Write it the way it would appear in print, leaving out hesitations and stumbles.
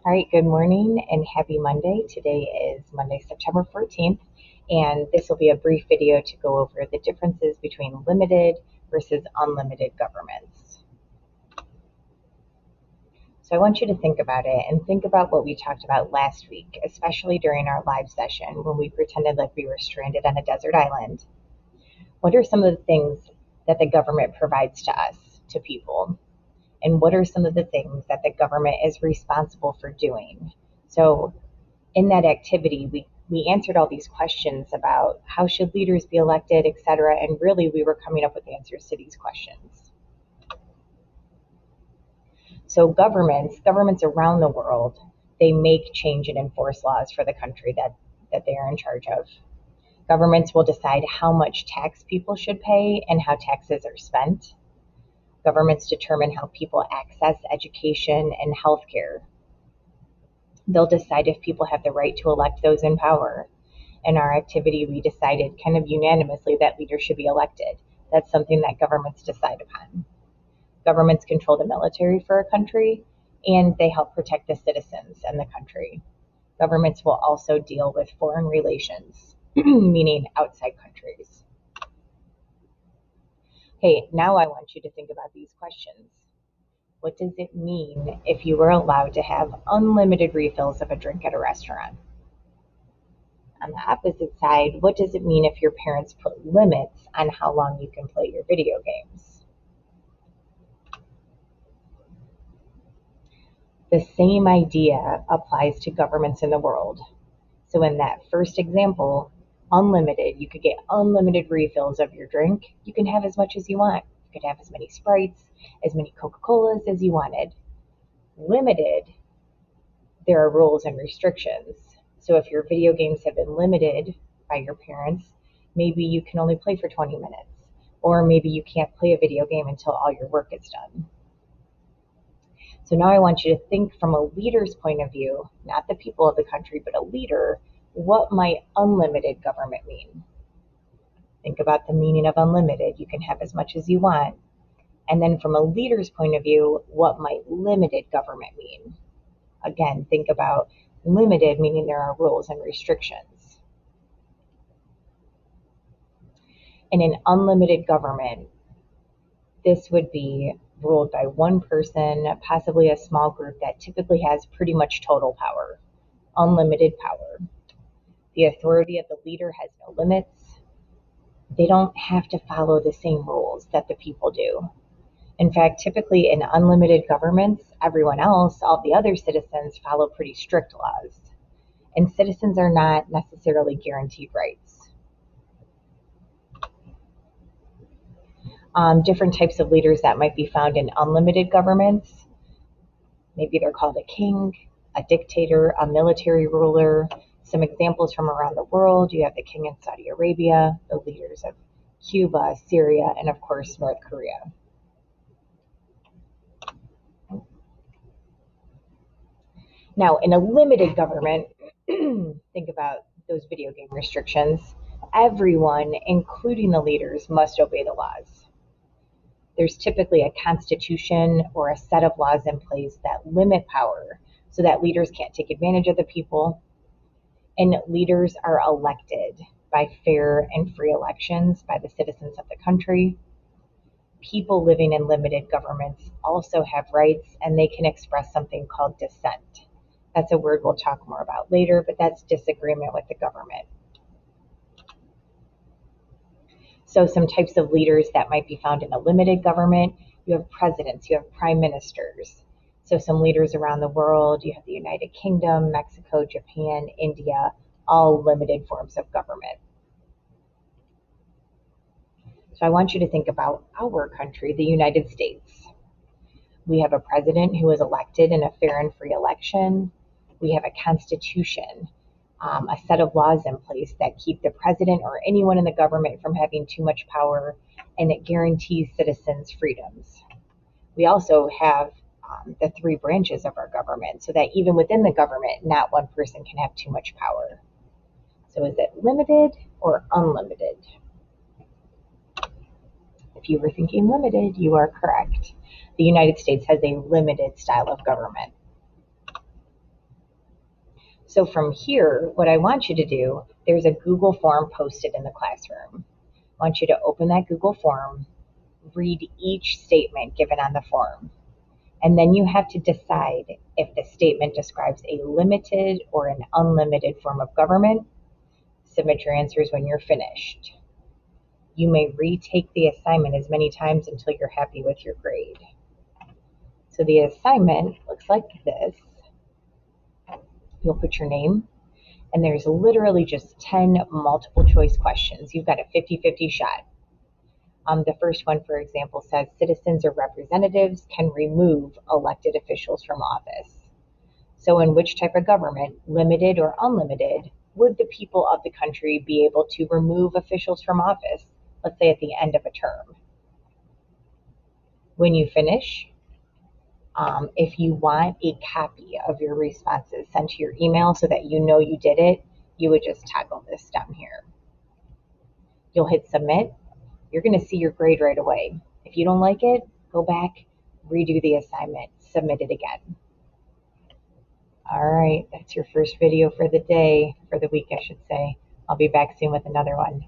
All right, good morning and happy Monday. Today is Monday, September 14th, and this will be a brief video to go over the differences between limited versus unlimited governments. So I want you to think about it and think about what we talked about last week, especially during our live session when we pretended like we were stranded on a desert island. What are some of the things that the government provides to us, to people? And what are some of the things that the government is responsible for doing? So in that activity, we answered all these questions about how should leaders be elected, etc. And really, we were coming up with answers to these questions. So governments around the world, they make, change, and enforce laws for the country that they are in charge of. Governments will decide how much tax people should pay and how taxes are spent. Governments determine how people access education and healthcare. They'll decide if people have the right to elect those in power. In our activity, we decided kind of unanimously that leaders should be elected. That's something that governments decide upon. Governments control the military for a country, and they help protect the citizens and the country. Governments will also deal with foreign relations, meaning outside countries. Okay, now I want you to think about these questions. What does it mean if you were allowed to have unlimited refills of a drink at a restaurant? On the opposite side, what does it mean if your parents put limits on how long you can play your video games? The same idea applies to governments in the world. So in that first example, unlimited, you could get unlimited refills of your drink. You can have as much as you want. You could have as many Sprites, as many Coca-Colas as you wanted. Limited, there are rules and restrictions. So if your video games have been limited by your parents, maybe you can only play for 20 minutes, or maybe you can't play a video game until all your work is done. So now I want you to think from a leader's point of view, not the people of the country, but a leader, what might unlimited government mean? Think about the meaning of unlimited. You can have as much as you want. And then from a leader's point of view, what might limited government mean? Again, think about limited, meaning there are rules and restrictions. In an unlimited government, this would be ruled by one person, possibly a small group that typically has pretty much total power, unlimited power. The authority of the leader has no limits. They don't have to follow the same rules that the people do. In fact, typically in unlimited governments, everyone else, all the other citizens, follow pretty strict laws. And citizens are not necessarily guaranteed rights. Different types of leaders that might be found in unlimited governments. Maybe they're called a king, a dictator, a military ruler. Some examples from around the world, you have the king in Saudi Arabia, the leaders of Cuba, Syria, and of course, North Korea. Now, in a limited government, think about those video game restrictions. Everyone, including the leaders, must obey the laws. There's typically a constitution or a set of laws in place that limit power so that leaders can't take advantage of the people. And leaders are elected by fair and free elections by the citizens of the country. People living in limited governments also have rights, and they can express something called dissent. That's a word we'll talk more about later, but that's disagreement with the government. So some types of leaders that might be found in a limited government, you have presidents, you have prime ministers. So some leaders around the world, you have the United Kingdom, Mexico, Japan, India, all limited forms of government. So I want you to think about our country, the United States. We have a president who is elected in a fair and free election. We have a constitution, a set of laws in place that keep the president or anyone in the government from having too much power, and it guarantees citizens' freedoms. We also have the three branches of our government, so that even within the government, not one person can have too much power. So is it limited or unlimited? If you were thinking limited, you are correct. The United States has a limited style of government. So from here, what I want you to do, there's a Google form posted in the classroom. I want you to open that Google form, read each statement given on the form, and then you have to decide if the statement describes a limited or an unlimited form of government. Submit your answers when you're finished. You may retake the assignment as many times until you're happy with your grade. So the assignment looks like this. You'll put your name, and there's literally just 10 multiple choice questions. You've got a 50-50 shot. The first one, for example, says citizens or representatives can remove elected officials from office. So in which type of government, limited or unlimited, would the people of the country be able to remove officials from office, let's say at the end of a term? When you finish, if you want a copy of your responses sent to your email so that you know you did it, you would just toggle this down here. You'll hit submit. You're going to see your grade right away. If you don't like it, go back, redo the assignment, submit it again. All right, that's your first video for the day, for the week, I should say. I'll be back soon with another one.